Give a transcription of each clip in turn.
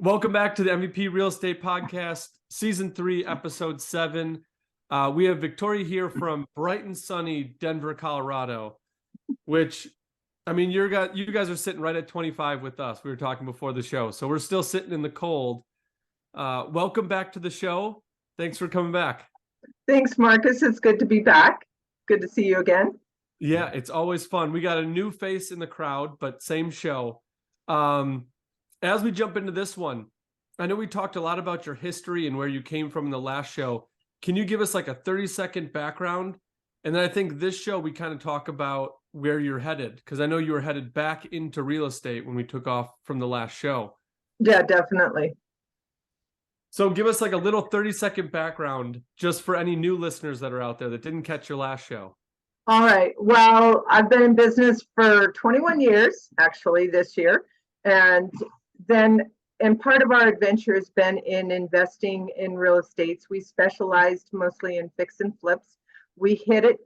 Welcome back to the MVP Real Estate Podcast, Season 3, Episode 7. We have Victoria here from bright and sunny Denver, Colorado, which, I mean, you guys are sitting right at 25 with us. We were talking before the show, so we're still sitting in the cold. Welcome back to the show. Thanks for coming back. Thanks, Marcus. It's good to be back. Good to see you again. Yeah, it's always fun. We got a new face in the crowd, but same show. As we jump into this one, I know we talked a lot about your history and where you came from in the last show. Can you give us like a 30-second background? And then I think this show we kind of talk about where you're headed, because I know you were headed back into real estate when we took off from the last show. Yeah, definitely. So give us like a little 30-second background just for any new listeners that are out there that didn't catch your last show. All right. Well, I've been in business for 21 years, actually, this year. And part of our adventure has been in investing in real estates. We specialized mostly in fix and flips. We hit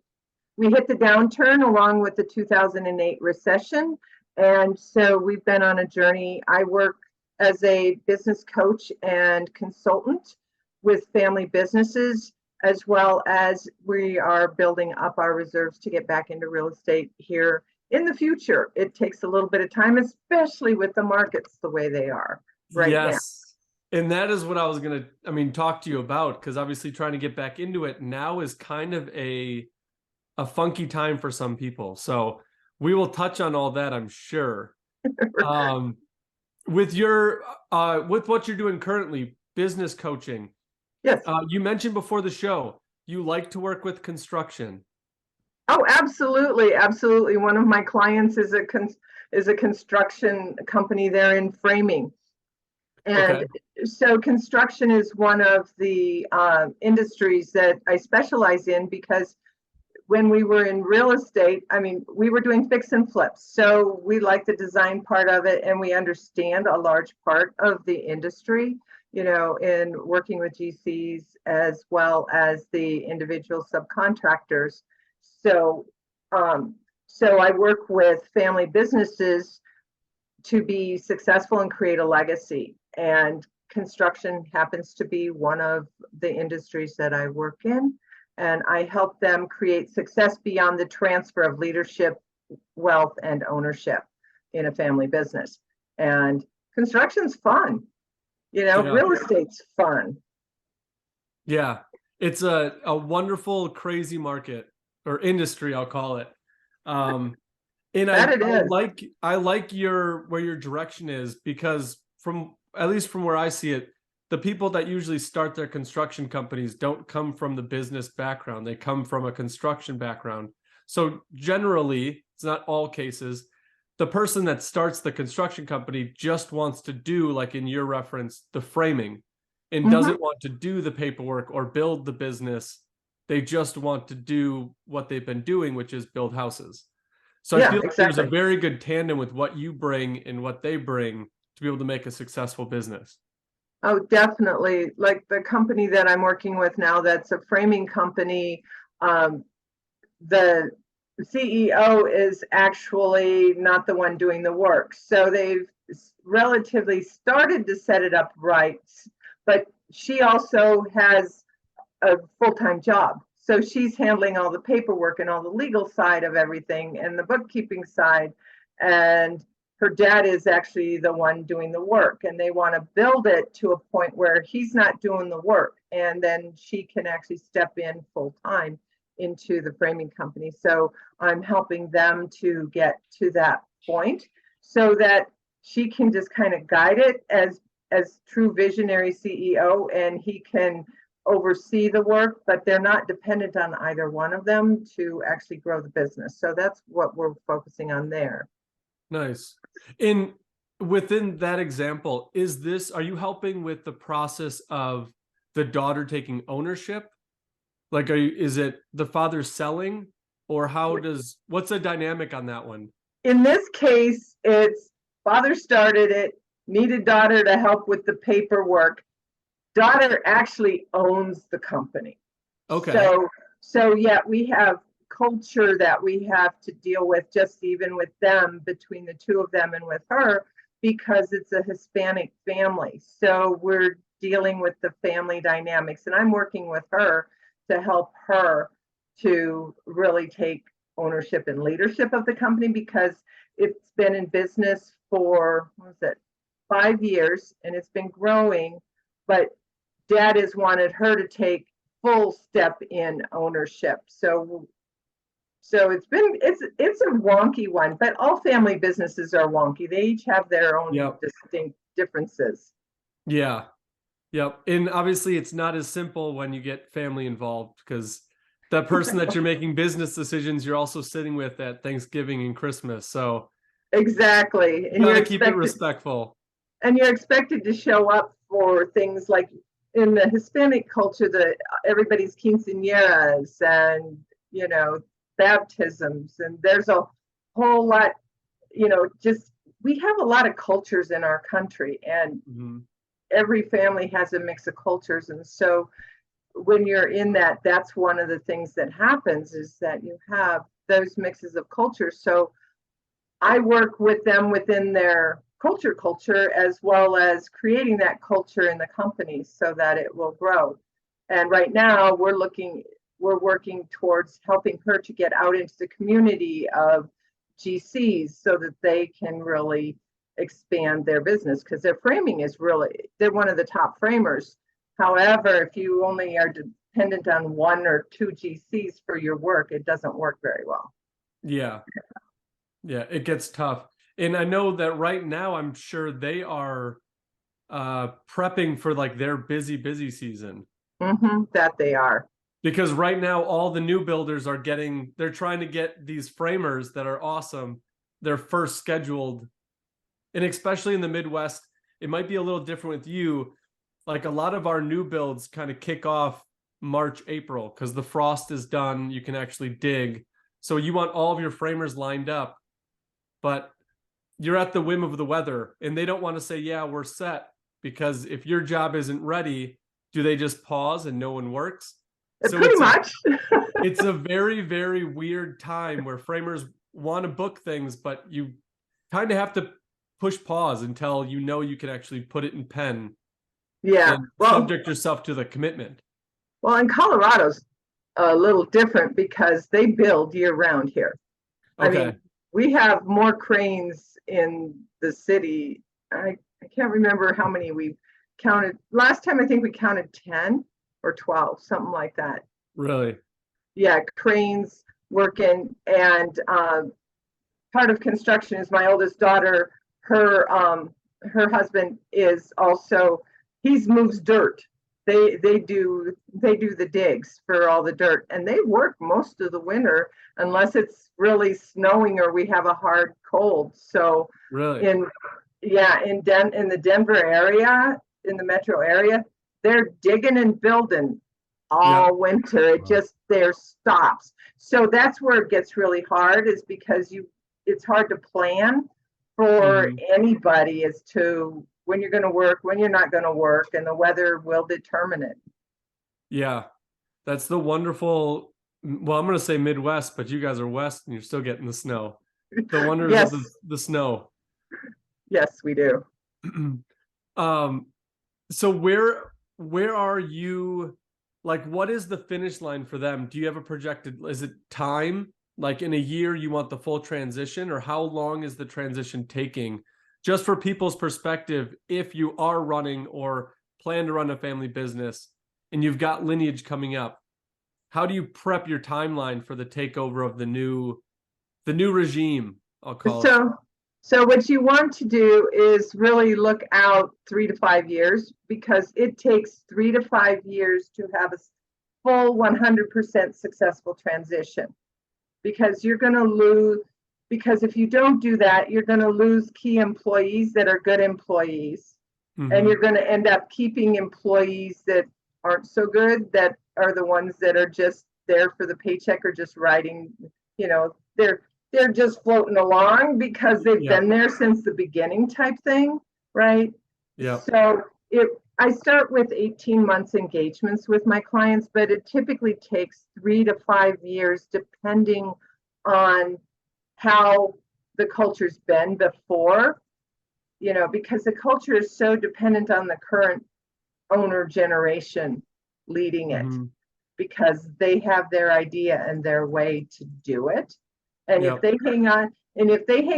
the downturn along with the 2008 recession. And so we've been on a journey. I work as a business coach and consultant with family businesses, as well as we are building up our reserves to get back into real estate here in the future. It takes a little bit of time, especially with the markets the way they are right now. Yes. And that is what I was going to, talk to you about, because obviously trying to get back into it now is kind of a funky time for some people. So we will touch on all that, I'm sure. With what you're doing currently, business coaching. Yes. You mentioned before the show, you like to work with construction. Oh, absolutely. Absolutely. One of my clients is a construction company. They're in framing. And so construction is one of the industries that I specialize in, because when we were in real estate, we were doing fix and flips. So we like the design part of it, and we understand a large part of the industry, in working with GCs as well as the individual subcontractors. So I work with family businesses to be successful and create a legacy. And construction happens to be one of the industries that I work in. And I help them create success beyond the transfer of leadership, wealth, and ownership in a family business. And construction's fun. Real estate's fun. Yeah, it's a wonderful, crazy market, or industry, I'll call it. And I like where your direction is, because at least from where I see it, the people that usually start their construction companies don't come from the business background. They come from a construction background. So generally, it's not all cases, the person that starts the construction company just wants to do, like in your reference, the framing, and doesn't want to do the paperwork or build the business. They just want to do what they've been doing, which is build houses. So I feel like there's a very good tandem with what you bring and what they bring to be able to make a successful business. Oh, definitely. Like the company that I'm working with now, that's a framing company. The CEO is actually not the one doing the work. So they've relatively started to set it up right, but she also has a full-time job. So she's handling all the paperwork and all the legal side of everything and the bookkeeping side. And her dad is actually the one doing the work, and they want to build it to a point where he's not doing the work. And then she can actually step in full-time into the framing company. So I'm helping them to get to that point so that she can just kind of guide it as true visionary CEO, and he can oversee the work, but they're not dependent on either one of them to actually grow the business. So that's what we're focusing on there. Nice. Within that example, are you helping with the process of the daughter taking ownership? Like, is it the father selling, or what's the dynamic on that one? In this case, it's father started it, needed daughter to help with the paperwork. Daughter actually owns the company. Okay. So yeah, we have culture that we have to deal with, just even with them, between the two of them and with her, because it's a Hispanic family. So we're dealing with the family dynamics, and I'm working with her to help her to really take ownership and leadership of the company, because it's been in business for, what was it, 5 years, and it's been growing, but Dad has wanted her to take full step in ownership. So it's a wonky one, but all family businesses are wonky. They each have their own distinct differences. Yeah. Yep. And obviously it's not as simple when you get family involved, because that person that you're making business decisions, you're also sitting with at Thanksgiving and Christmas. So exactly. And you gotta keep it respectful. And you're expected to show up for things like, in the Hispanic culture, everybody's quinceañeras and, baptisms, and there's a whole lot, just, we have a lot of cultures in our country, and every family has a mix of cultures. And so when you're in that, that's one of the things that happens, is that you have those mixes of cultures. So I work with them within their culture, as well as creating that culture in the company so that it will grow. And right now we're working towards helping her to get out into the community of GCs so that they can really expand their business, because their framing is really, they're one of the top framers. However, if you only are dependent on 1 or 2 GCs for your work, it doesn't work very well. Yeah, it gets tough. And I know that right now, I'm sure they are prepping for like their busy season. That they are. Because right now, all the new builders they're trying to get these framers that are awesome, they're first scheduled. And especially in the Midwest, it might be a little different with you. Like a lot of our new builds kind of kick off March, April, because the frost is done. You can actually dig. So you want all of your framers lined up, but you're at the whim of the weather, and they don't want to say, yeah, we're set, because if your job isn't ready, do they just pause and no one works? So pretty much. It's a very, very weird time where framers want to book things, but you kind of have to push pause until you can actually put it in pen. Yeah. And subject yourself to the commitment. Well, in Colorado's a little different because they build year round here. Okay. I mean, we have more cranes in the city. I can't remember how many we counted. Last time I think we counted 10 or 12, something like that. Really? Yeah, cranes working. And part of construction is my oldest daughter. Her husband is also, he moves dirt. They do the digs for all the dirt, and they work most of the winter unless it's really snowing or we have a hard cold. So really, in the Denver area, in the metro area, they're digging and building all winter. It just there stops. So that's where it gets really hard, is because it's hard to plan for anybody as to when you're going to work, when you're not going to work, and the weather will determine it. Yeah, that's the wonderful, well, I'm going to say Midwest, but you guys are West and you're still getting the snow. The wonders of the snow. Yes, we do. So where are you, like, what is the finish line for them? Do you have a projected, is it time? Like in a year, you want the full transition, or how long is the transition taking? Just for people's perspective, if you are running or plan to run a family business and you've got lineage coming up, how do you prep your timeline for the takeover of the new regime, I'll call it? So what you want to do is really look out 3 to 5 years, because it takes 3 to 5 years to have a full 100% successful transition, because you're going to lose. Because if you don't do that, you're going to lose key employees that are good employees. And you're going to end up keeping employees that aren't so good, that are the ones that are just there for the paycheck, or just riding, they're just floating along because they've been there since the beginning type thing, right? Yeah. So I start with 18 months engagements with my clients, but it typically takes 3 to 5 years, depending on how the culture's been before. because the culture is so dependent on the current owner generation leading it, because they have their idea and their way to do it. And if they hang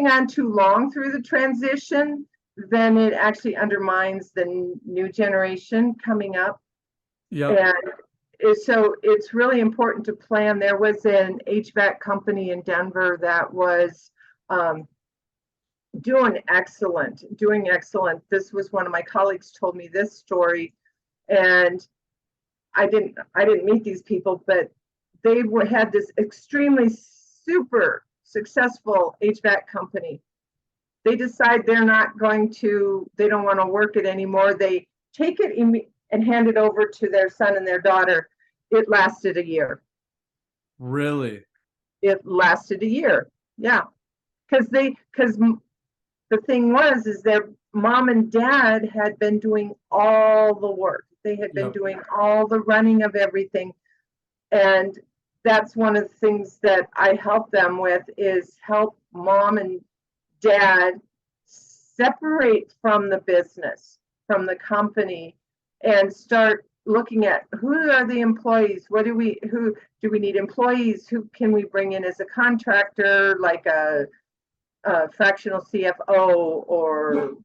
on too long through the transition, then it actually undermines the new generation coming up. And so it's really important to plan. There was an HVAC company in Denver that was doing excellent. This was one of my colleagues told me this story, and I didn't meet these people, but they had this extremely super successful HVAC company. They decide they don't want to work it anymore. They take it and hand it over to their son and their daughter. It lasted a year. Really? It lasted a year. Yeah. Because the thing is their mom and dad had been doing all the work. They had been doing all the running of everything. And that's one of the things that I help them with, is help mom and dad separate from the business, from the company, and start looking at who are the employees, who do we need employees, who can we bring in as a contractor, like a fractional CFO, or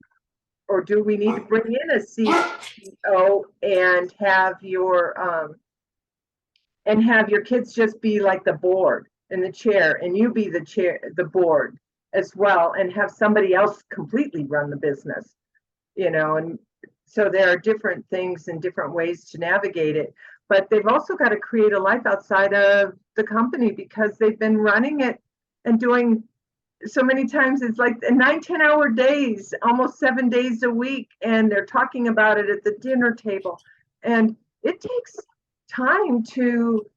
do we need to bring in a CEO and have your kids just be like the board and the chair, and you be the board as well, and have somebody else completely run the business, and so there are different things and different ways to navigate it. But they've also got to create a life outside of the company, because they've been running it and doing so many times. It's like 9-10 hour days, almost 7 days a week, and they're talking about it at the dinner table. And it takes time to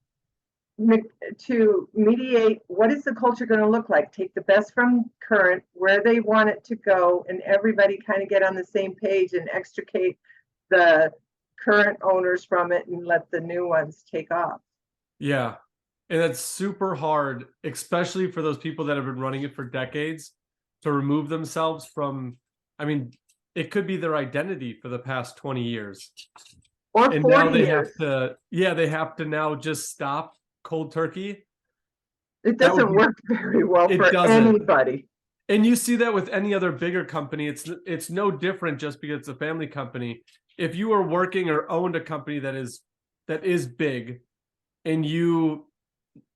mediate what is the culture going to look like, take the best from current, where they want it to go, and everybody kind of get on the same page and extricate the current owners from it and let the new ones take off. Yeah. And that's super hard, especially for those people that have been running it for decades, to remove themselves from, it could be their identity for the past 20 years. Or and 40 now they years. they have to now just stop cold turkey. It doesn't work very well for anybody. And you see that with any other bigger company. It's no different just because it's a family company. If you are working or owned a company that is big, and you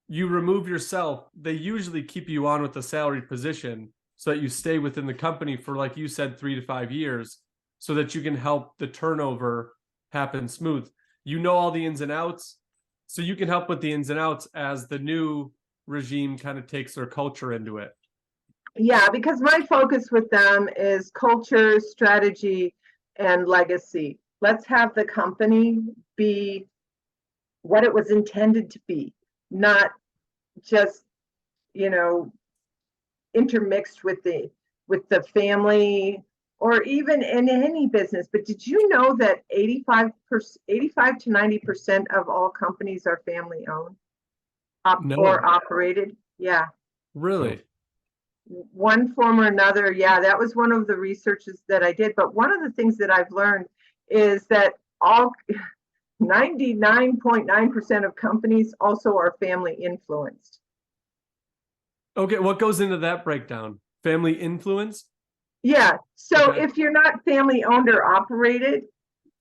remove yourself, they usually keep you on with a salaried position so that you stay within the company for, like you said, 3 to 5 years, so that you can help the turnover happen smooth. All the ins and outs, so you can help with the ins and outs as the new regime kind of takes their culture into it. Yeah, because my focus with them is culture, strategy, and legacy. Let's have the company be what it was intended to be, not just, intermixed with the family, or even in any business. But did you know that 85 to 90% of all companies are family owned or operated? Yeah. Really? One form or another. Yeah, that was one of the researches that I did. But one of the things that I've learned is that 99.9% of companies also are family influenced. Okay, what goes into that breakdown? Family influence? Yeah. So if you're not family owned or operated,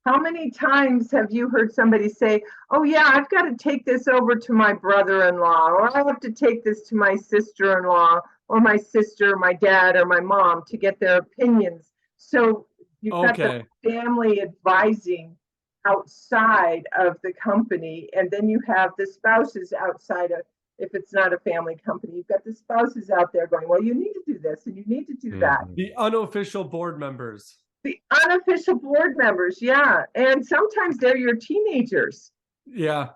how many times have you heard somebody say, oh yeah, I've got to take this over to my brother-in-law, or I have to take this to my sister-in-law, or my sister, my dad, or my mom to get their opinions. So you've got the family advising outside of the company, and then you have the spouses outside of, if it's not a family company, you've got the spouses out there going, well, you need to do this and you need to do that. The unofficial board members. The unofficial board members, yeah. And sometimes they're your teenagers. Yeah.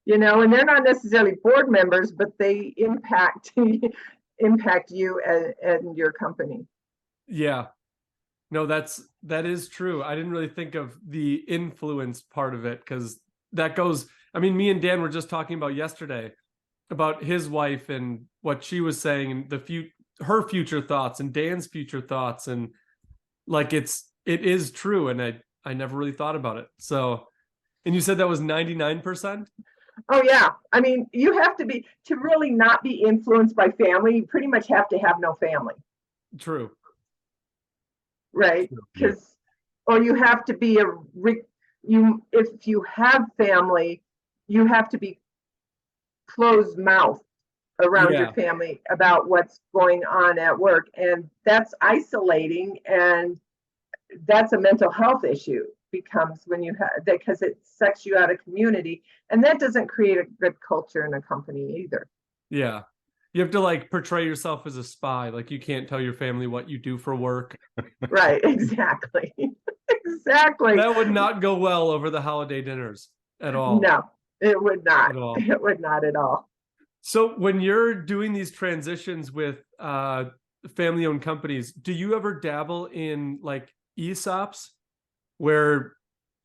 And they're not necessarily board members, but they impact you and your company. Yeah. No, that is true. I didn't really think of the influence part of it, because that goes, me and Dan were just talking about yesterday about his wife and what she was saying, and her future thoughts and Dan's future thoughts. And Like it is true. And I never really thought about it. So, and you said that was 99%? Oh yeah. I mean, you have to really not be influenced by family, you pretty much have to have no family. True. Right? Yeah. Because, or you have to be if you have family, you have to be closed mouth around your family about what's going on at work. And that's isolating, and that's a mental health issue becomes when you have that, because it sucks you out of community, and that doesn't create a good culture in a company either. Yeah. You have to like portray yourself as a spy. Like you can't tell your family what you do for work. Right, exactly. Exactly. That would not go well over the holiday dinners at all. No, it would not. At all. It would not at all. So when you're doing these transitions with family-owned companies, do you ever dabble in like ESOPs where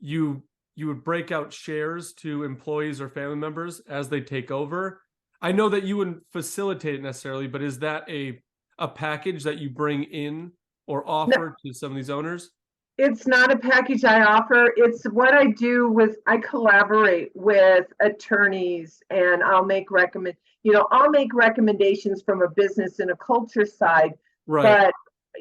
you would break out shares to employees or family members as they take over? I know that you wouldn't facilitate it necessarily, but is that a package that you bring in or offer to some of these owners? It's not a package I offer. It's what I do with, I collaborate with attorneys, and I'll make recommendations from a business and a culture side. Right.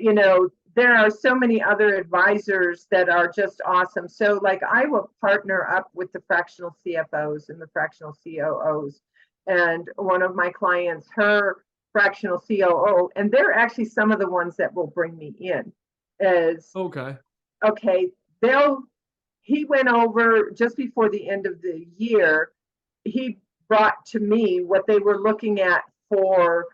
But, there are so many other advisors that are just awesome. So like I will partner up with the fractional CFOs and the fractional COOs. And one of my clients, her fractional COO, and they're actually some of the ones that will bring me in as, okay, he went over just before the end of the year. He brought to me what they were looking at for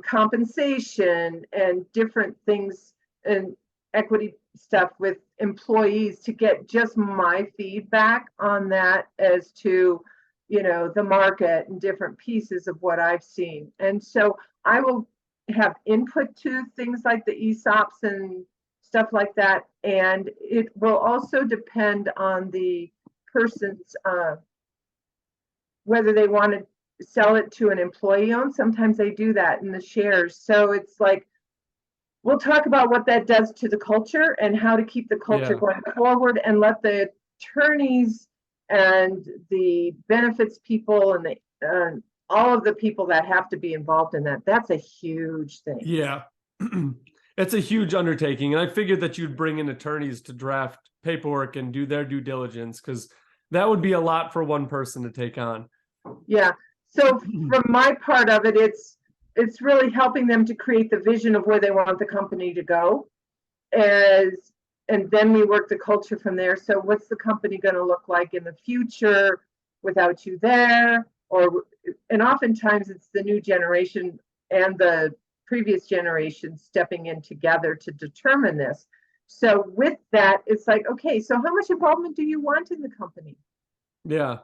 compensation and different things and equity stuff with employees, to get just my feedback on that as to, the market and different pieces of what I've seen. And so I will have input to things like the ESOPs and stuff like that. And it will also depend on the person's, whether they want to sell it to an employee owned. Sometimes they do that in the shares. So it's like, we'll talk about what that does to the culture and how to keep the culture going forward, and let the attorneys and the benefits people and all of the people that have to be involved in that. That's a huge thing. Yeah. It's a huge undertaking. And I figured that you'd bring in attorneys to draft paperwork and do their due diligence, because that would be a lot for one person to take on. Yeah. So from my part of it, it's really helping them to create the vision of where they want the company to go, and then we work the culture from there. So what's the company going to look like in the future without you there? And oftentimes it's the new generation and the previous generation stepping in together to determine this. So with that, it's like, okay, so how much involvement do you want in the company? Yeah.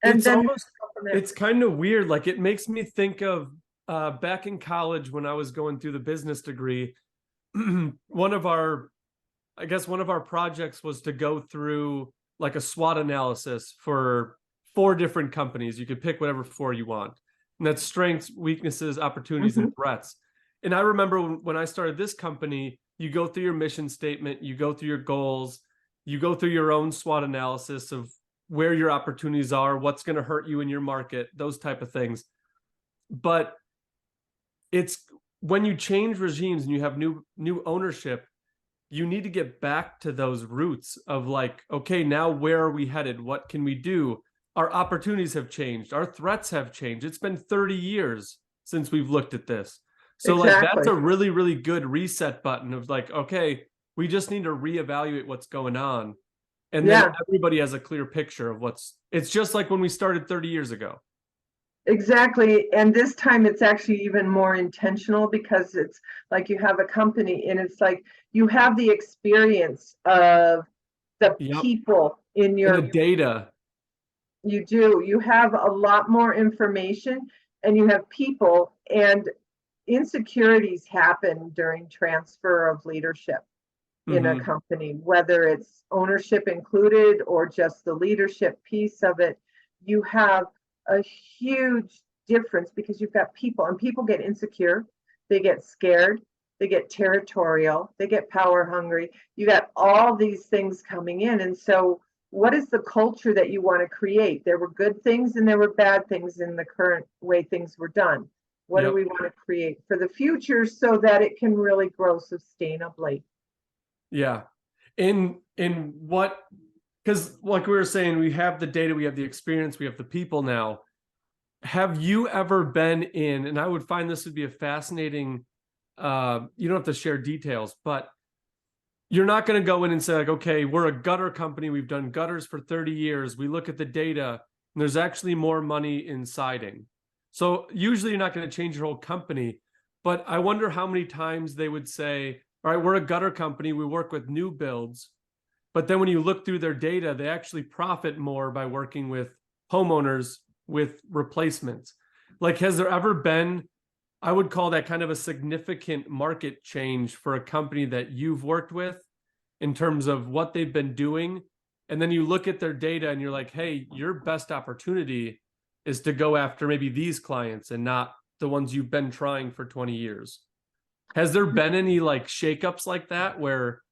And it's then almost, it's kind of weird. Like it makes me think of back in college when I was going through the business degree. one of our projects was to go through like a SWOT analysis for 4 different companies. You could pick whatever 4 you want. And that's strengths, weaknesses, opportunities, and threats. And I remember when I started this company, you go through your mission statement, you go through your goals, you go through your own SWOT analysis of where your opportunities are, what's going to hurt you in your market, those type of things. But it's when you change regimes and you have new ownership, you need to get back to those roots of like, okay, now where are we headed? What can we do? Our opportunities have changed. Our threats have changed. It's been 30 years since we've looked at this. So like that's a really, really good reset button of like, okay, we just need to reevaluate what's going on. And then everybody has a clear picture of it's just like when we started 30 years ago. Exactly. And this time it's actually even more intentional, because it's like you have a company and it's like you have the experience of the people in your and the data. You do. You have a lot more information, and you have people, and insecurities happen during transfer of leadership in a company, whether it's ownership included or just the leadership piece of it. You have a huge difference because you've got people, and people get insecure, they get scared, they get territorial, they get power hungry. You got all these things coming in. And so what is the culture that you want to create? There were good things and there were bad things in the current way things were done. What do we want to create for the future so that it can really grow sustainably? Yeah. In what, because like we were saying, we have the data, we have the experience, we have the people now. Have you ever been in, and I would find this would be a fascinating, you don't have to share details, but you're not going to go in and say like, okay, we're a gutter company. We've done gutters for 30 years. We look at the data and there's actually more money in siding. So usually you're not going to change your whole company, but I wonder how many times they would say, all right, we're a gutter company. We work with new builds. But then when you look through their data, they actually profit more by working with homeowners with replacements. Like, has there ever been, I would call that kind of a significant market change for a company that you've worked with in terms of what they've been doing? And then you look at their data and you're like, hey, your best opportunity is to go after maybe these clients and not the ones you've been trying for 20 years. Has there been any like shakeups like that where?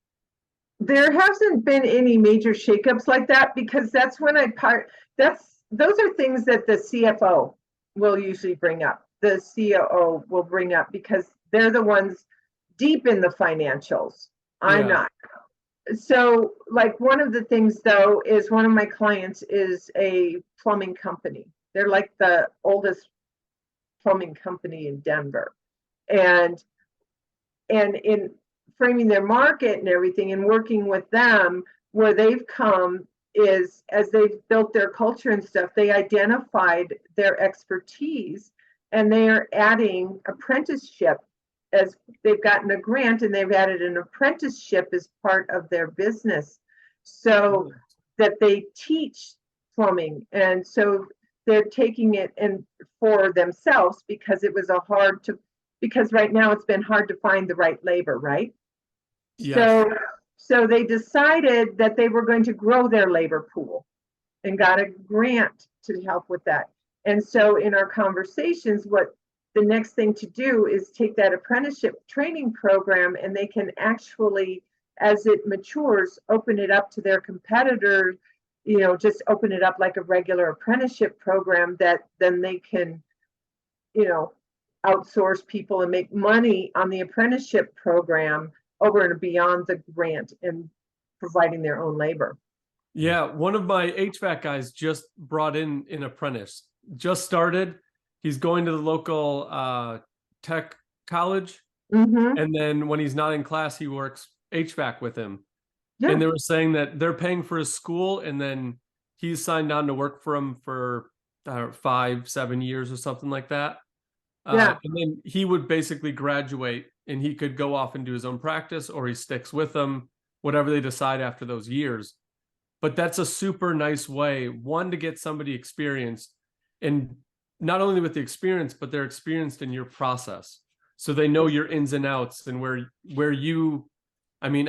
There hasn't been any major shakeups like that, because that's when those are things that the CFO will usually bring up. The COO will bring up because they're the ones deep in the financials. I'm not. So like one of the things though is one of my clients is a plumbing company. They're like the oldest plumbing company in Denver. And in framing their market and everything and working with them, where they've come is as they've built their culture and stuff, they identified their expertise and they are adding apprenticeship, as they've gotten a grant and they've added an apprenticeship as part of their business so that they teach plumbing. And so they're taking it and for themselves, because it was because right now it's been hard to find the right labor, right? Yes. So they decided that they were going to grow their labor pool and got a grant to help with that. And so in our conversations, what the next thing to do is take that apprenticeship training program, and they can actually, as it matures, open it up to their competitors, just open it up like a regular apprenticeship program that then they can, outsource people and make money on the apprenticeship program over and beyond the grant and providing their own labor. Yeah, one of my HVAC guys just brought in an apprentice, just started. He's going to the local tech college. Mm-hmm. And then when he's not in class, he works HVAC with him. Yeah. And they were saying that they're paying for his school, and then he's signed on to work for him for 5-7 years or something like that. And then he would basically graduate and he could go off and do his own practice, or he sticks with them, whatever they decide after those years. But that's a super nice way, one, to get somebody experienced, and not only with the experience, but they're experienced in your process. So they know your ins and outs and where you,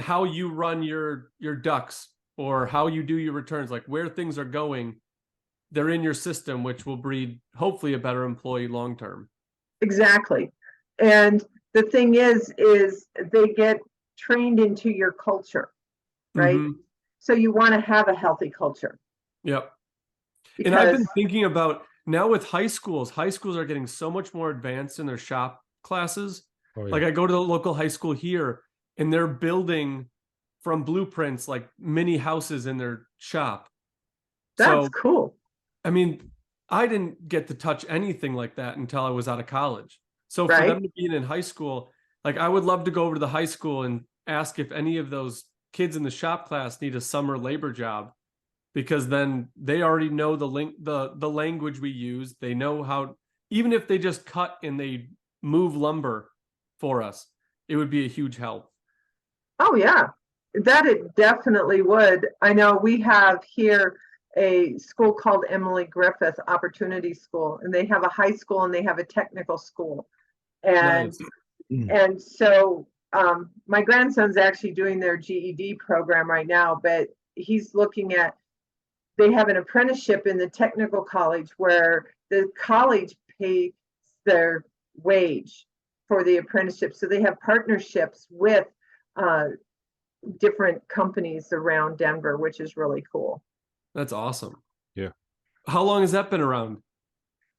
how you run your ducks or how you do your returns, like where things are going, they're in your system, which will breed hopefully a better employee long-term. Exactly. And the thing is they get trained into your culture, right? Mm-hmm. So you want to have a healthy culture. Yep. Because... And I've been thinking about now with high schools are getting so much more advanced in their shop classes. Oh, yeah. Like I go to the local high school here and they're building from blueprints, like mini houses in their shop. That's cool. I didn't get to touch anything like that until I was out of college. So for them to be in high school, like I would love to go over to the high school and ask if any of those kids in the shop class need a summer labor job, because then they already know the language we use. They know how, even if they just cut and they move lumber for us, it would be a huge help. Oh yeah, that it definitely would. I know we have here a school called Emily Griffith Opportunity School, and they have a high school and they have a technical school. And nice. And so my grandson's actually doing their GED program right now, but he's looking at, they have an apprenticeship in the technical college where the college pays their wage for the apprenticeship. So they have partnerships with different companies around Denver, which is really cool. That's awesome. Yeah. How long has that been around?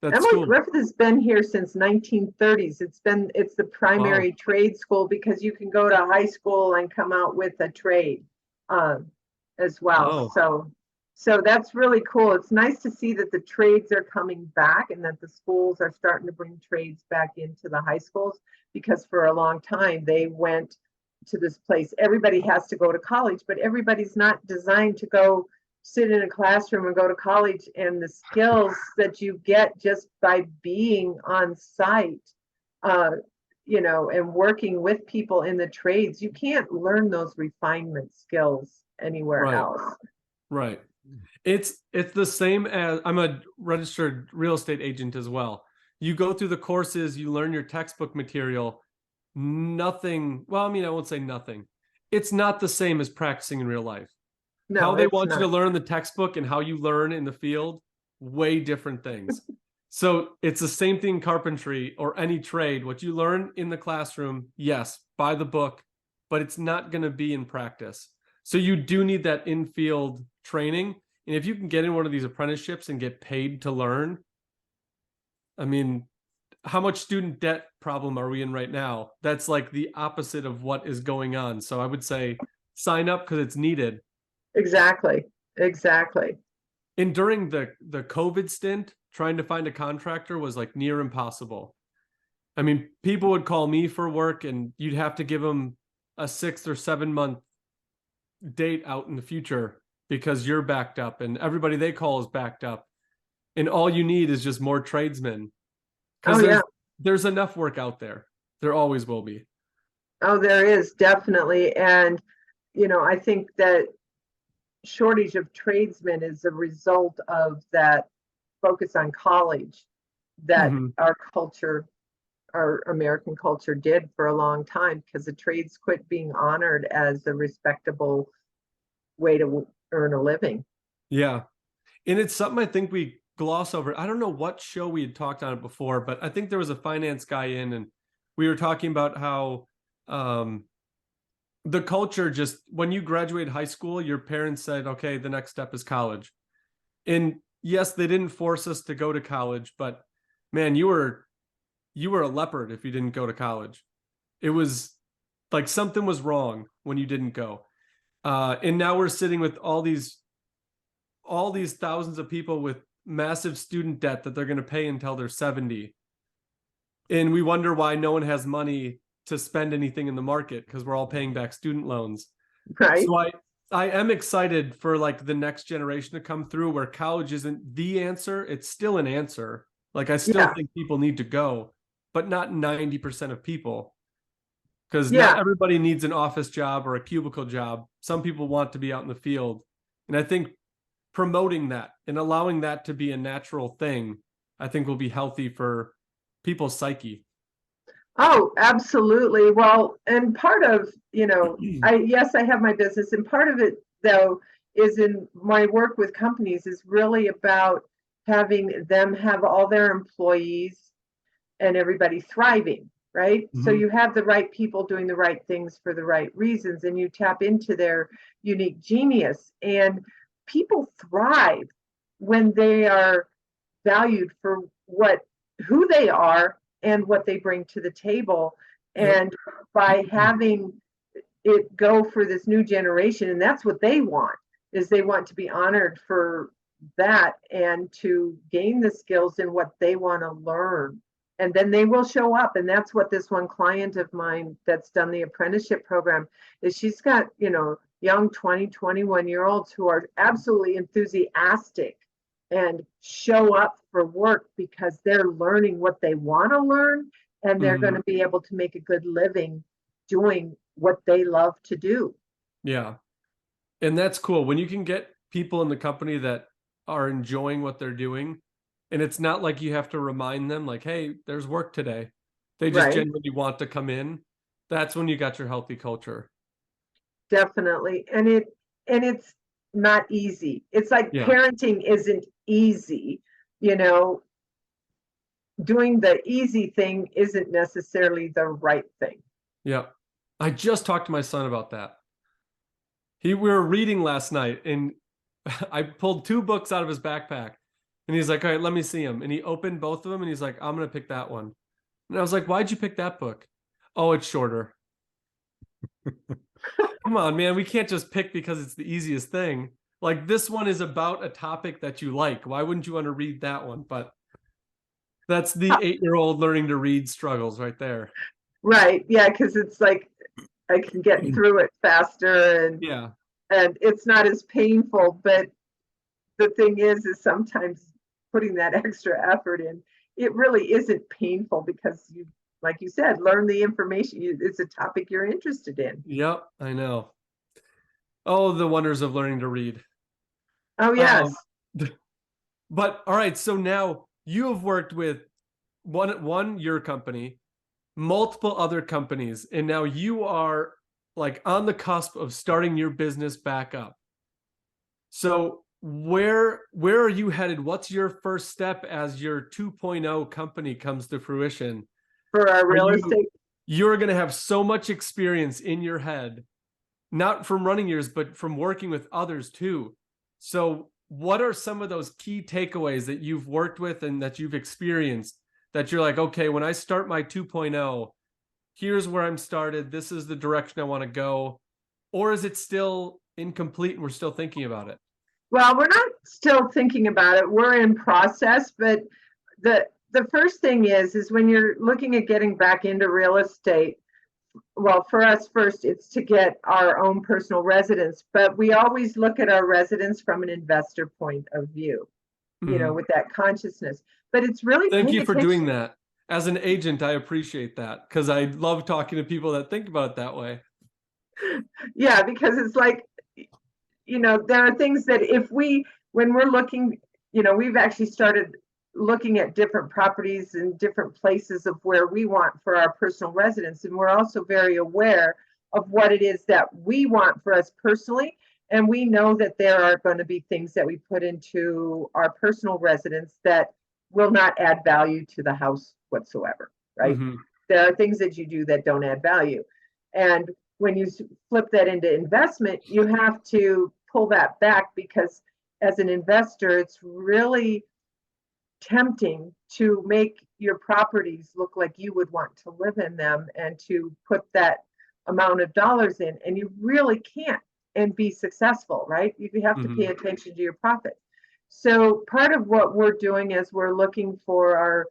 That's Emily cool. Griffith has been here since 1930s. It's the primary trade school, because you can go to high school and come out with a trade as well. So that's really cool. It's nice to see that the trades are coming back and that the schools are starting to bring trades back into the high schools, because for a long time they went to this place. Everybody has to go to college, but everybody's not designed to go sit in a classroom and go to college. And the skills that you get just by being on site, you know, and working with people in the trades, you can't learn those refinement skills anywhere else. Right. It's the same as, I'm a registered real estate agent as well. You go through the courses, you learn your textbook material. Nothing, well, I mean, I won't say nothing. It's not the same as practicing in real life. No, how they want you to learn the textbook and how you learn in the field, way different things. So it's the same thing in carpentry or any trade. What you learn in the classroom, yes, by the book, but it's not going to be in practice. So you do need that in-field training. And if you can get in one of these apprenticeships and get paid to learn, I mean, how much student debt problem are we in right now? That's like the opposite of what is going on. So I would say sign up because it's needed. Exactly. And during the COVID stint, trying to find a contractor was like near impossible. I mean, people would call me for work and you'd have to give them a 6 or 7 month date out in the future because you're backed up and everybody they call is backed up. And all you need is just more tradesmen. Because there's enough work out there. There always will be. Oh, there is, definitely. And, you know, I think that shortage of tradesmen is a result of that focus on college that our culture, our American culture did for a long time, because the trades quit being honored as a respectable way to earn a living. Yeah. And it's something I think we gloss over. I don't know what show we had talked on it before, but I think there was a finance guy in and we were talking about how the culture, just when you graduate high school, your parents said, okay, the next step is college. And yes, they didn't force us to go to college, but man, you were a leopard if you didn't go to college. It was like something was wrong when you didn't go. And now we're sitting with all these thousands of people with massive student debt that they're going to pay until they're 70. And we wonder why no one has money to spend anything in the market, because we're all paying back student loans. Right. So I am excited for like the next generation to come through where college isn't the answer. It's still an answer. Like I still think people need to go, but not 90% of people. Because not everybody needs an office job or a cubicle job. Some people want to be out in the field. And I think promoting that and allowing that to be a natural thing, I think will be healthy for people's psyche. Oh, absolutely. Well, and part of, you know, I have my business, and part of it though is in my work with companies is really about having them have all their employees and everybody thriving, right? So you have the right people doing the right things for the right reasons, and you tap into their unique genius. And people thrive when they are valued for who they are and what they bring to the table. And by having it go for this new generation, and that's what they want, is they want to be honored for that and to gain the skills in what they want to learn. And then they will show up. And that's what this one client of mine that's done the apprenticeship program is. She's got, you know, young 20, 21-year-olds who are absolutely enthusiastic and show up for work because they're learning what they want to learn, and they're going to be able to make a good living doing what they love to do. Yeah. And that's cool. When you can get people in the company that are enjoying what they're doing, and it's not like you have to remind them like, hey, there's work today. They just genuinely want to come in. That's when you got your healthy culture. Definitely. And it's not easy. It's like parenting isn't easy, you know. doing the easy thing isn't necessarily the right thing. Yeah. I just talked to my son about that. We were reading last night and I pulled 2 books out of his backpack and he's like, all right, let me see them. And he opened both of them and he's like, I'm going to pick that one. And I was like, why'd you pick that book? Oh, it's shorter. Come on, man. We can't just pick because it's the easiest thing. Like, this one is about a topic that you like. Why wouldn't you want to read that one? But that's the 8-year-old learning to read struggles right there. Right. Yeah. Because it's like I can get through it faster and Yeah. And it's not as painful. But the thing is sometimes putting that extra effort in, it really isn't painful because you, like you said, learn the information. It's a topic you're interested in. Yep. I know. Oh, the wonders of learning to read. Oh, yes. But all right. So now you have worked with your company, multiple other companies, and now you are like on the cusp of starting your business back up. So where are you headed? What's your first step as your 2.0 company comes to fruition? For our real estate, you're going to have so much experience in your head, not from running yours, but from working with others too. So what are some of those key takeaways that you've worked with and that you've experienced that you're like, okay, when I start my 2.0, here's where I'm started. This is the direction I want to go. Or is it still incomplete and we're still thinking about it? Well, we're not still thinking about it. We're in process, but the first thing is when you're looking at getting back into real estate, well, for us first, it's to get our own personal residence, but we always look at our residence from an investor point of view, with that consciousness. But it's really thank you for doing that. As an agent, I appreciate that because I love talking to people that think about it that way. Yeah, because it's like, there are things that when we're looking, we've actually started looking at different properties in different places of where we want for our personal residence. And we're also very aware of what it is that we want for us personally. And we know that there are going to be things that we put into our personal residence that will not add value to the house whatsoever, right? Mm-hmm. There are things that you do that don't add value. And when you flip that into investment, you have to pull that back because as an investor, it's really tempting to make your properties look like you would want to live in them and to put that amount of dollars in, and you really can't and be successful, right? You have to pay attention to your profit. So part of what we're doing is we're looking for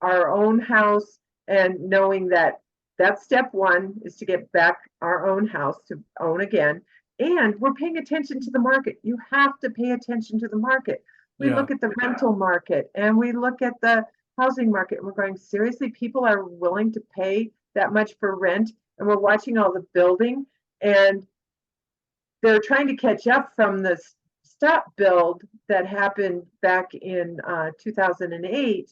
our own house and knowing that that's step one is to get back our own house to own again. And we're paying attention to the market. You have to pay attention to the market. We look at the rental market and we look at the housing market. And we're going, seriously, people are willing to pay that much for rent. And we're watching all the building and they're trying to catch up from the stop build that happened back in 2008.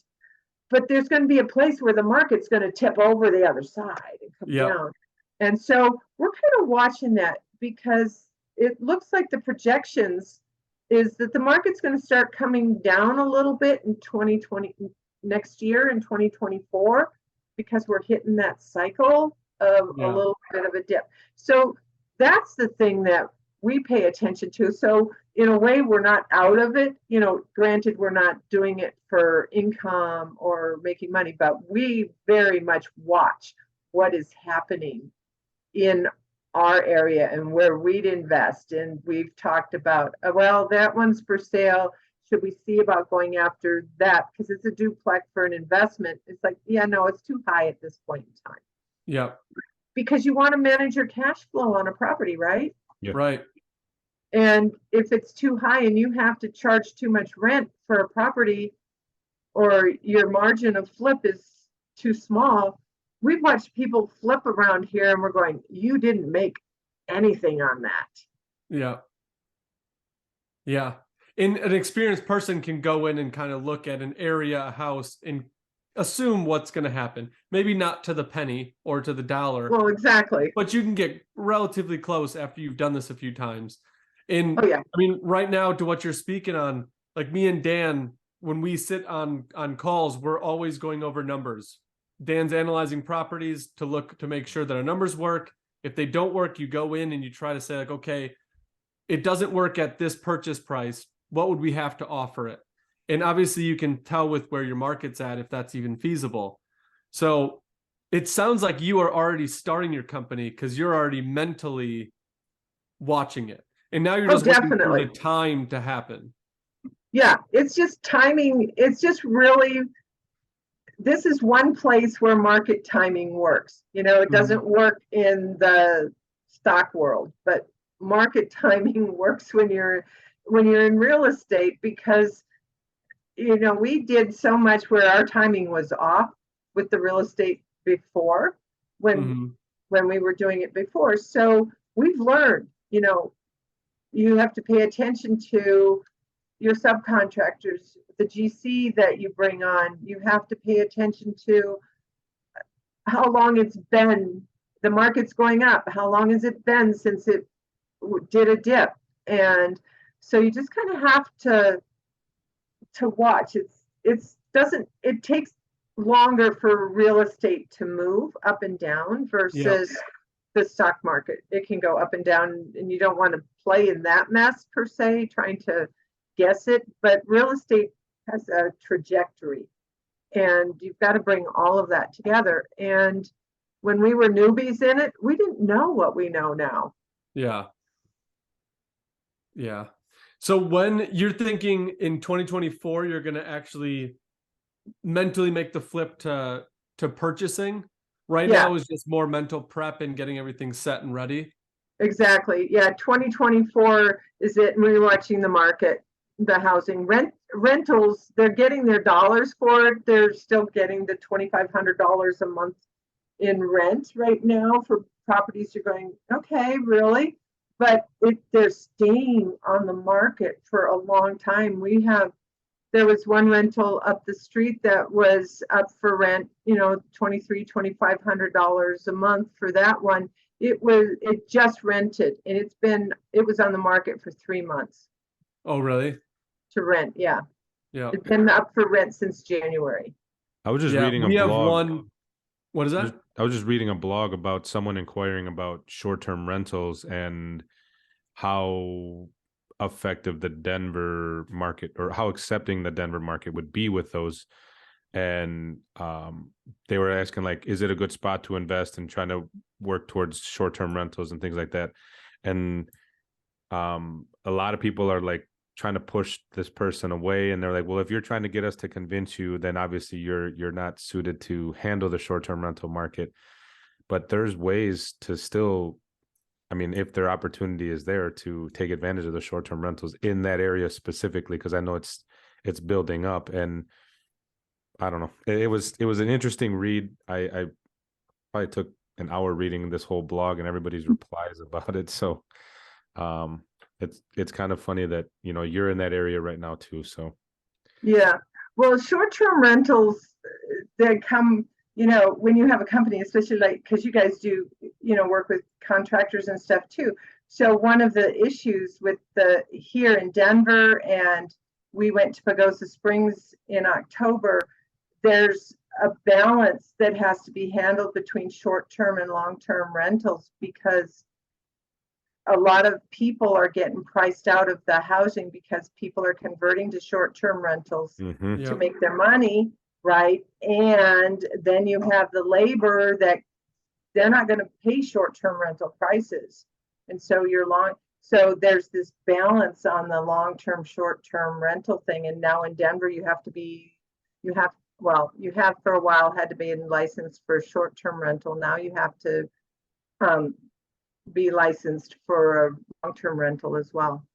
But there's going to be a place where the market's going to tip over the other side and come down. And so we're kind of watching that because it looks like the projections is that the market's going to start coming down a little bit in 2020, next year in 2024, because we're hitting that cycle of a little bit of a dip. So that's the thing that we pay attention to. So in a way, we're not out of it. Granted, we're not doing it for income or making money, but we very much watch what is happening in our area and where we'd invest. And we've talked about, well, that one's for sale. Should we see about going after that? Because it's a duplex for an investment. It's like, yeah, no, it's too high at this point in time. Yeah. Because you want to manage your cash flow on a property, right? Yeah. Right. And if it's too high and you have to charge too much rent for a property or your margin of flip is too small, we've watched people flip around here and we're going, you didn't make anything on that. Yeah. Yeah. And an experienced person can go in and kind of look at an area, a house, and assume what's going to happen. Maybe not to the penny or to the dollar. Well, exactly. But you can get relatively close after you've done this a few times. And I mean, right now, to what you're speaking on, like me and Dan, when we sit on calls, we're always going over numbers. Dan's analyzing properties to make sure that our numbers work. If they don't work, you go in and you try to say like, okay, it doesn't work at this purchase price. What would we have to offer it? And obviously you can tell with where your market's at if that's even feasible. So it sounds like you are already starting your company because you're already mentally watching it. And now you're just waiting for the time to happen. Yeah, it's just timing. It's just really, this is one place where market timing works. You know, it doesn't work in the stock world, but market timing works when you're in real estate, because you know, we did so much where our timing was off with the real estate before, when we were doing it before. So we've learned, you know, you have to pay attention to your subcontractors, the GC that you bring on. You have to pay attention to how long it's been, the market's going up, how long has it been since it did a dip. And so you just kind of have to watch. It takes longer for real estate to move up and down versus the stock market. It can go up and down, and you don't want to play in that mess per se, trying to guess it. But real estate has a trajectory, and you've got to bring all of that together. And when we were newbies in it, we didn't know what we know now. Yeah. So when you're thinking in 2024, you're going to actually mentally make the flip to purchasing. Right now is just more mental prep and getting everything set and ready. Exactly. Yeah. 2024 is it. And we're watching the market, the housing rentals. They're getting their dollars for it. They're still getting the $2,500 a month in rent right now for properties. You're going, okay, really? But they're staying on the market for a long time. There was one rental up the street that was up for rent, you know, $2,500 a month for that one. It just rented, and it was on the market for 3 months. Oh, really? To rent, yeah. It's been up for rent since January. I was just reading a blog. What is that? I was just reading a blog about someone inquiring about short-term rentals and how effective the Denver market, or how accepting the Denver market would be with those. And they were asking, like, is it a good spot to invest and trying to work towards short-term rentals and things like that? And a lot of people are like trying to push this person away, and they're like, well, if you're trying to get us to convince you, then obviously you're not suited to handle the short-term rental market. But there's ways to still, I mean, if their opportunity is there, to take advantage of the short-term rentals in that area specifically, because I know it's building up. And I don't know, it was an interesting read. I probably took an hour reading this whole blog and everybody's replies about it. So it's kind of funny that, you know, you're in that area right now too. So yeah, well, short-term rentals, they come, you know, when you have a company, especially like, because you guys do, you know, work with contractors and stuff too. So one of the issues with here in Denver, and we went to Pagosa Springs in October, there's a balance that has to be handled between short-term and long-term rentals, because a lot of people are getting priced out of the housing because people are converting to short-term rentals to make their money. Right. And then you have the labor that they're not going to pay short-term rental prices. And so so there's this balance on the long-term, short-term rental thing. And now in Denver, you have for a while had to be licensed for short-term rental. Now you have to be licensed for a long-term rental as well.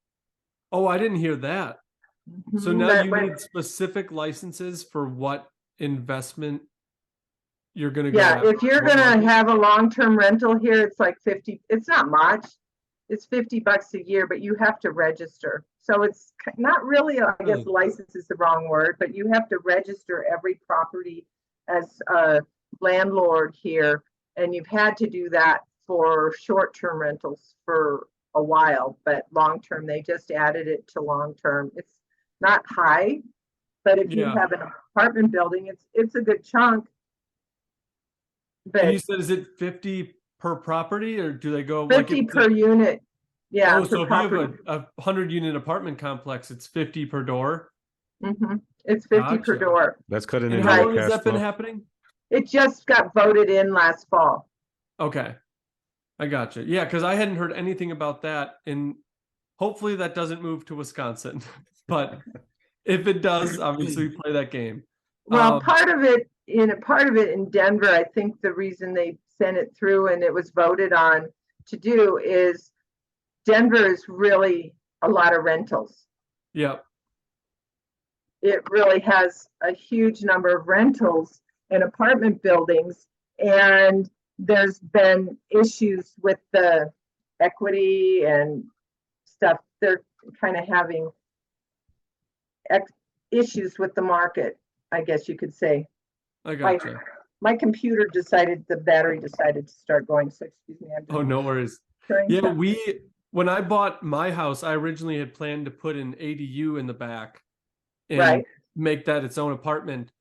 Oh, I didn't hear that. So now you need specific licenses for what investment you're going to go after. If you're going to have a long-term rental here, it's like 50, it's not much. It's $50 a year, but you have to register. So it's not really, I guess license is the wrong word, but you have to register every property as a landlord here. And you've had to do that for short-term rentals for a while, but long-term, they just added it to long-term. It's not high But if you have an apartment building, it's a good chunk. But and you said, is it 50 per property, or do they go 50 like per unit? Yeah. Oh, so if you have a 100-unit apartment complex, it's 50 per door. It's 50 per door. That's cutting And into how your long has cash that flow. been happening? It just got voted in last fall. Okay, I gotcha. Yeah, because I hadn't heard anything about that, and hopefully that doesn't move to Wisconsin. But if it does, obviously we play that game. Well, part of it in Denver, I think the reason they sent it through and it was voted on to do is Denver is really a lot of rentals. Yep. It really has a huge number of rentals and apartment buildings, and there's been issues with the equity and stuff. They're kind of having issues with the market, I guess you could say. I gotcha. My computer the battery decided to start going, so excuse me. Oh, no worries. Yeah, when I bought my house, I originally had planned to put an ADU in the back and make that its own apartment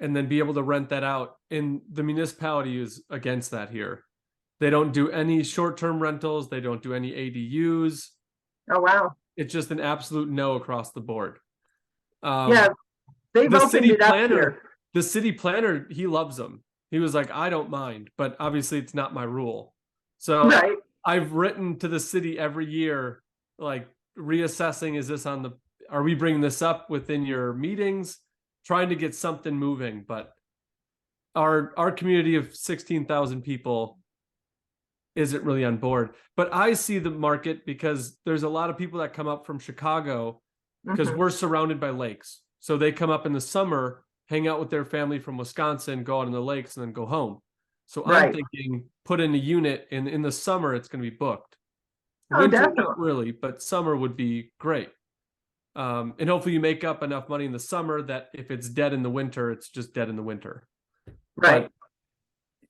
and then be able to rent that out. And the municipality is against that here. They don't do any short-term rentals. They don't do any ADUs. Oh, wow. It's just an absolute no across the board. Yeah, they've opened it up here. The city planner, he loves them. He was like, I don't mind, but obviously it's not my rule. So I've written to the city every year, like reassessing, are we bringing this up within your meetings, trying to get something moving. But our community of 16,000 people isn't really on board. But I see the market because there's a lot of people that come up from Chicago because we're surrounded by lakes. So they come up in the summer, hang out with their family from Wisconsin, go out on the lakes, and then go home. So I'm thinking put in a unit, and in the summer it's going to be booked. Winter, not really, but summer would be great. And hopefully you make up enough money in the summer that if it's dead in the winter, it's just dead in the winter. Right. But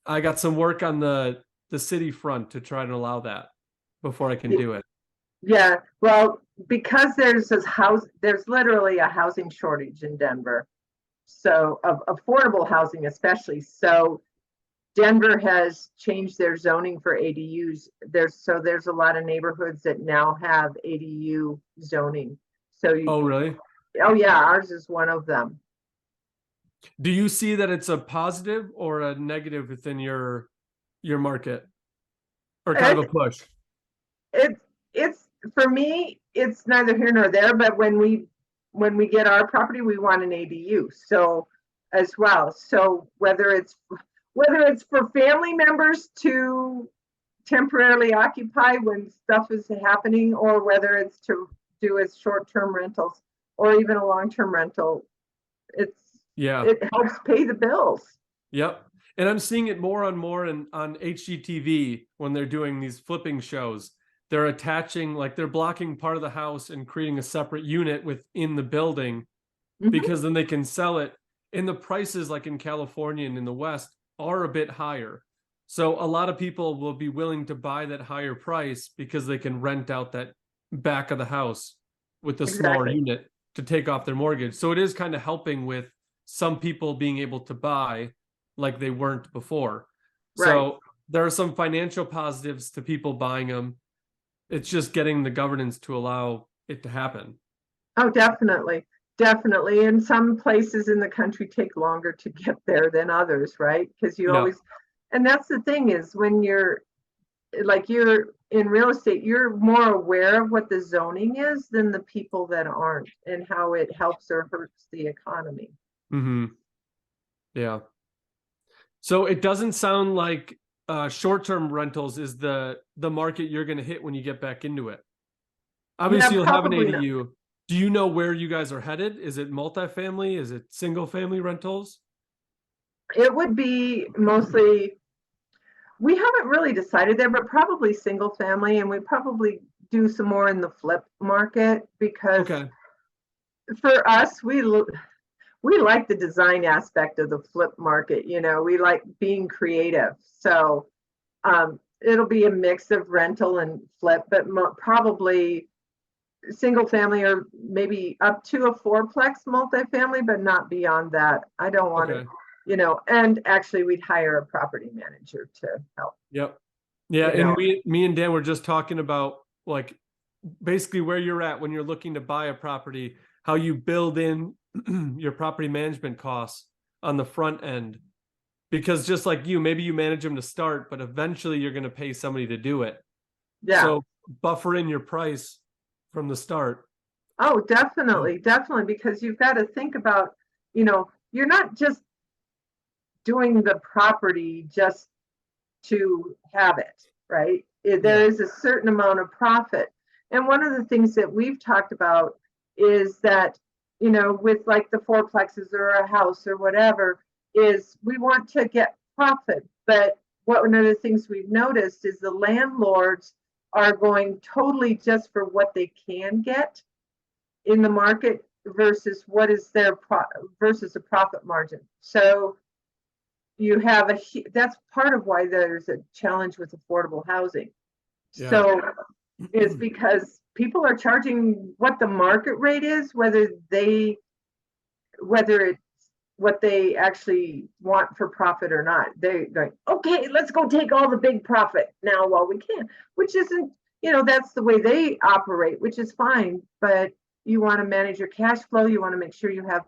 I got some work on the city front to try to allow that before I can do it. Yeah, well, because there's literally a housing shortage in Denver. So of affordable housing especially. So Denver has changed their zoning for ADUs. There's a lot of neighborhoods that now have ADU zoning. So oh, really? Oh, yeah, ours is one of them. Do you see that it's a positive or a negative within your market, or kind of a push? It's for me, it's neither here nor there. But when we get our property, we want an ADU. So as well. So whether it's for family members to temporarily occupy when stuff is happening, or whether it's to do as short-term rentals or even a long-term rental, it helps pay the bills. Yep. And I'm seeing it more and more on HGTV when they're doing these flipping shows. They're attaching, like they're blocking part of the house and creating a separate unit within the building because then they can sell it. And the prices, like in California and in the West, are a bit higher. So a lot of people will be willing to buy that higher price because they can rent out that back of the house with the smaller unit to take off their mortgage. So it is kind of helping with some people being able to buy like they weren't before. So there are some financial positives to people buying them. It's just getting the governance to allow it to happen. Oh, definitely. Definitely. And some places in the country take longer to get there than others, right? Because you always, and that's the thing is when you're in real estate, you're more aware of what the zoning is than the people that aren't and how it helps or hurts the economy. Yeah. So it doesn't sound like short-term rentals is the market you're going to hit when you get back into it. Obviously, you'll have an ADU. Not. Do you know where you guys are headed? Is it multifamily? Is it single-family rentals? It would be mostly, we haven't really decided there, but probably single family, and we probably do some more in the flip market because for us, we like the design aspect of the flip market. You know, we like being creative. So it'll be a mix of rental and flip, but probably single family or maybe up to a fourplex multifamily, but not beyond that. I don't want to, and actually we'd hire a property manager to help. Yep. Yeah. And me and Dan were just talking about like basically where you're at when you're looking to buy a property, how you build in your property management costs on the front end. Because just like you, maybe you manage them to start, but eventually you're going to pay somebody to do it. Yeah. So buffer in your price from the start. Oh, definitely, definitely, because you've got to think about, you're not just doing the property just to have it, right? There is a certain amount of profit. And one of the things that we've talked about is that, with like the fourplexes or a house or whatever, is we want to get profit. But one of the things we've noticed is the landlords are going totally just for what they can get in the market versus what is their versus a profit margin. So you have that's part of why there's a challenge with affordable housing. Yeah. So is because people are charging what the market rate is, whether it's what they actually want for profit or not. They're going, okay, let's go take all the big profit now while we can, which isn't, that's the way they operate, which is fine. But you want to manage your cash flow. You want to make sure you have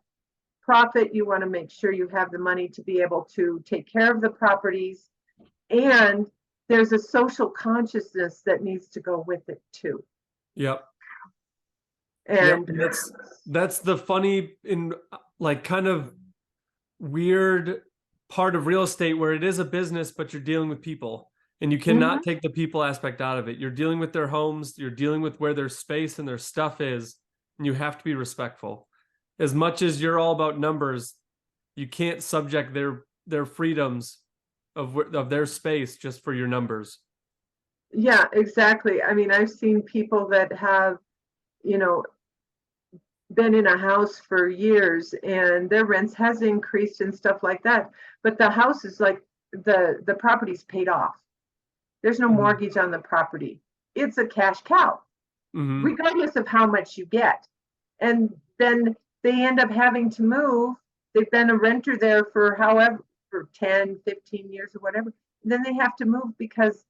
profit. You want to make sure you have the money to be able to take care of the properties. And there's a social consciousness that needs to go with it too. Yep. And that's the funny in like kind of weird part of real estate where it is a business, but you're dealing with people and you cannot take the people aspect out of it. You're dealing with their homes, you're dealing with where their space and their stuff is, and you have to be respectful. As much as you're all about numbers, you can't subject their freedoms of their space just for your numbers. Yeah, exactly. I mean, I've seen people that have, been in a house for years and their rents has increased and stuff like that, but the house is like the property's paid off. There's no mortgage on the property. It's a cash cow, regardless of how much you get. And then they end up having to move. They've been a renter there for 10, 15 years or whatever. And then they have to move because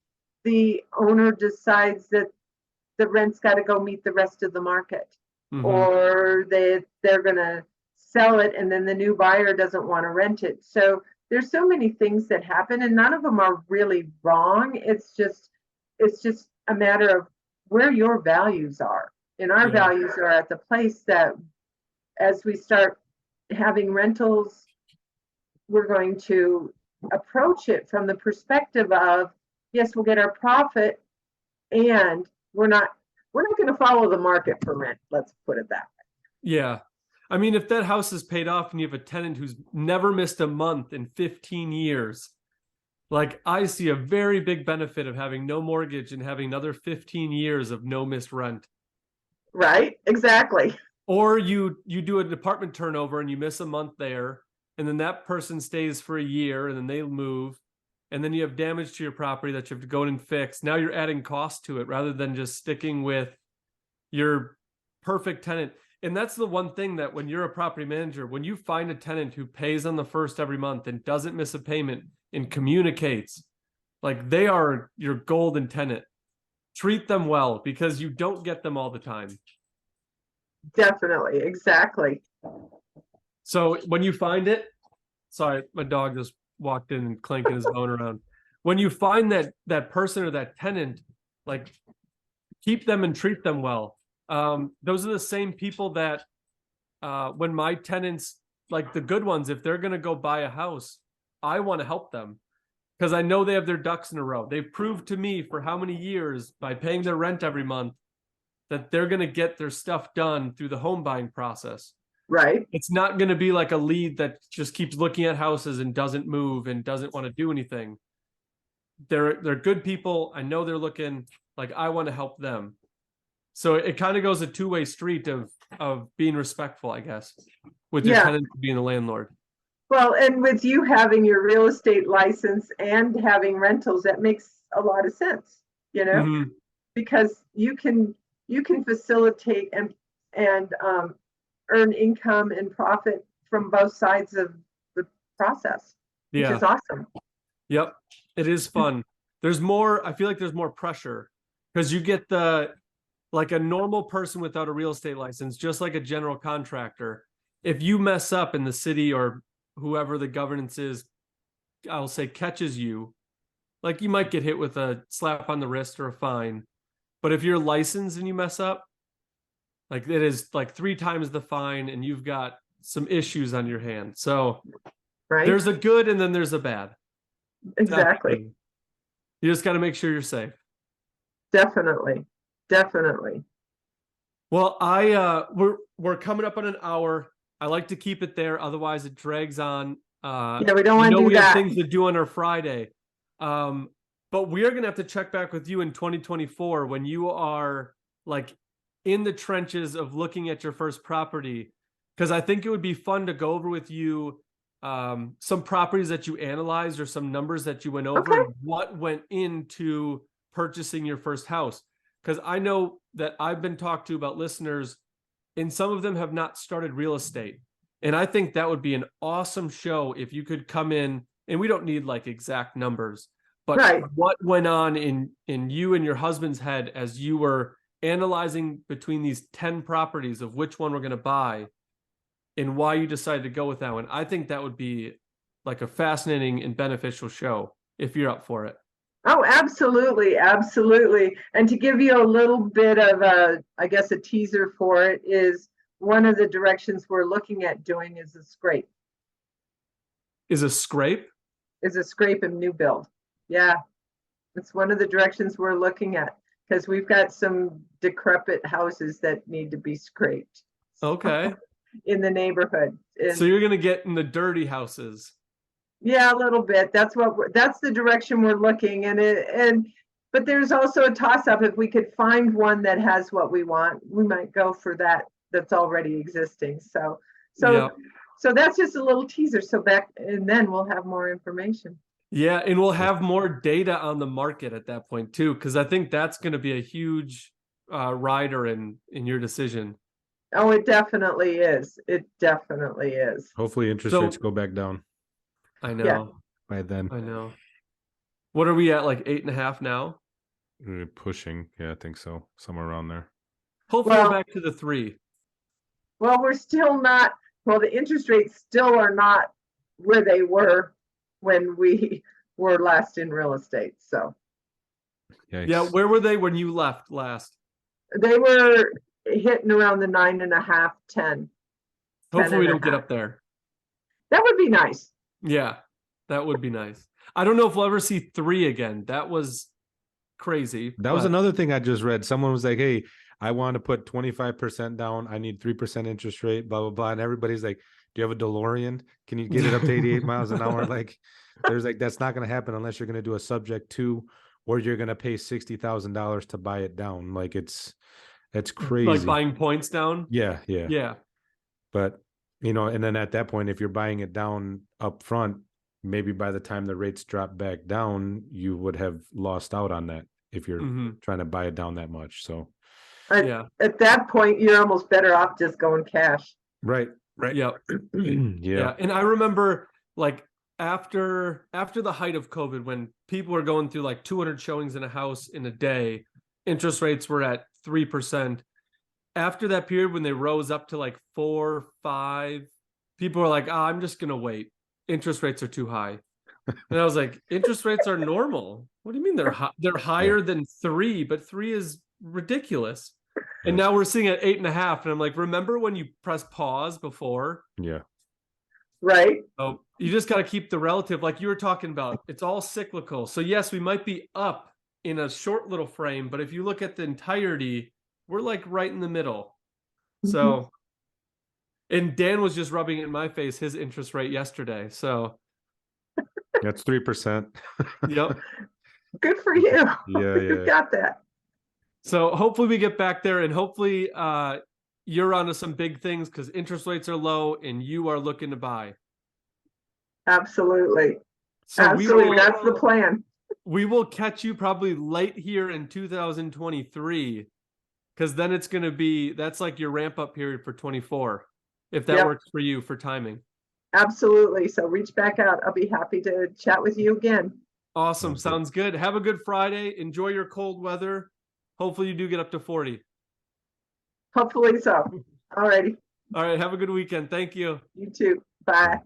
the owner decides that the rent's got to go meet the rest of the market. Or they're going to sell it and then the new buyer doesn't want to rent it. So there's so many things that happen and none of them are really wrong. It's just a matter of where your values are. And our values are at the place that as we start having rentals, we're going to approach it from the perspective of, yes, we'll get our profit and we're not going to follow the market for rent. Let's put it that way. Yeah. I mean, if that house is paid off and you have a tenant who's never missed a month in 15 years, like I see a very big benefit of having no mortgage and having another 15 years of no missed rent. Right. Exactly. Or you do an apartment turnover and you miss a month there and then that person stays for a year and then they move. And then you have damage to your property that you have to go in and fix. Now you're adding cost to it rather than just sticking with your perfect tenant. And that's the one thing that when you're a property manager, when you find a tenant who pays on the first every month and doesn't miss a payment and communicates, like they are your golden tenant. Treat them well because you don't get them all the time. Definitely. Exactly. So when you find it, sorry, my dog just walked in and clanking his bone around. When you find that person or that tenant, like keep them and treat them well. Those are the same people that when my tenants, like the good ones, if they're going to go buy a house, I want to help them because I know they have their ducks in a row. They've proved to me for how many years by paying their rent every month that they're going to get their stuff done through the home buying process. Right. It's not going to be like a lead that just keeps looking at houses and doesn't move and doesn't want to do anything. They're good people. I know they're looking, like I want to help them. So it kind of goes a two-way street of being respectful, I guess, with your tenant being a landlord. Well, and with you having your real estate license and having rentals, that makes a lot of sense, because you can you can facilitate and earn income and profit from both sides of the process, which is awesome. Yep, it is fun. There's more, I feel like there's more pressure because you get like a normal person without a real estate license, just like a general contractor. If you mess up and the city or whoever the governance is, I'll say, catches you, like you might get hit with a slap on the wrist or a fine. But if you're licensed and you mess up, like it is like 3 times the fine and you've got some issues on your hand. So there's a good and then there's a bad. Exactly. You just got to make sure you're safe. Definitely. Well, we're coming up on an hour. I like to keep it there, otherwise it drags on. Yeah, we don't want to do that. We have things to do on our Friday. But we are going to have to check back with you in 2024 when you are like in the trenches of looking at your first property, because I think it would be fun to go over with you some properties that you analyzed or some numbers that you went over, and what went into purchasing your first house. Because I know that I've been talked to about listeners, and some of them have not started real estate. And I think that would be an awesome show if you could come in, and we don't need like exact numbers, but what went on in you and your husband's head as you were analyzing between these 10 properties of which one we're going to buy and why you decided to go with that one. I think that would be like a fascinating and beneficial show if you're up for it. Oh, absolutely. And to give you a little bit of a teaser for it, is one of the directions we're looking at doing is a scrape. Is a scrape and new build. Yeah. It's one of the directions we're looking at, because we've got some decrepit houses that need to be scraped. Okay. In the neighborhood. So you're going to get in the dirty houses. Yeah, a little bit. That's the direction we're looking. But there's also a toss up. If we could find one that has what we want, we might go for that's already existing. So that's just a little teaser. And then we'll have more information. Yeah. And we'll have more data on the market at that point too, because I think that's going to be a huge rider in your decision. Oh, it definitely is. Hopefully interest rates go back down. I know. Yeah. By then. I know. What are we at, like 8.5 now? Pushing. Yeah, I think so. Somewhere around there. Hopefully we're back to the 3. Well, we're still not. Well, the interest rates still are not where they were when we were last in real estate. So. Yikes. Yeah, where were they when you left last? They were hitting around the 9.5, 10. Hopefully we don't get up there. That would be nice. Yeah, that would be nice. I don't know if we'll ever see 3 again. That was crazy. That was another thing I just read. Someone was like, hey, I want to put 25% down. I need 3% interest rate, blah, blah, blah. And everybody's like, do you have a DeLorean? Can you get it up to 88 miles an hour? Like, there's like, that's not going to happen unless you're going to do a subject to, or you're going to pay $60,000 to buy it down. Like it's crazy. Like buying points down? Yeah. But, and then at that point, if you're buying it down up front, maybe by the time the rates drop back down, you would have lost out on that if you're trying to buy it down that much. So at that point, you're almost better off just going cash. Right. Yeah. Yeah. And I remember like after the height of COVID, when people were going through like 200 showings in a house in a day, interest rates were at 3%. After that period, when they rose up to like 4, 5, people were like, I'm just going to wait. Interest rates are too high. And I was like, interest rates are normal. What do you mean they're higher than 3, but 3 is ridiculous. And now we're seeing at 8.5. And I'm like, remember when you press pause before? Yeah. Right. So you just got to keep the relative, like you were talking about. It's all cyclical. So yes, we might be up in a short little frame, but if you look at the entirety, we're like right in the middle. So, and Dan was just rubbing it in my face, his interest rate yesterday. So that's 3%. Yep. Good for you. Yeah. You got that. So hopefully we get back there, and hopefully you're onto some big things because interest rates are low and you are looking to buy. Absolutely. So absolutely. That's the plan. We will catch you probably late here in 2023 because then it's going to be, that's like your ramp up period for 24, if that works for you for timing. Absolutely. So reach back out. I'll be happy to chat with you again. Awesome. Sounds good. Have a good Friday. Enjoy your cold weather. Hopefully you do get up to 40. Hopefully so. All righty. All right. Have a good weekend. Thank you. You too. Bye.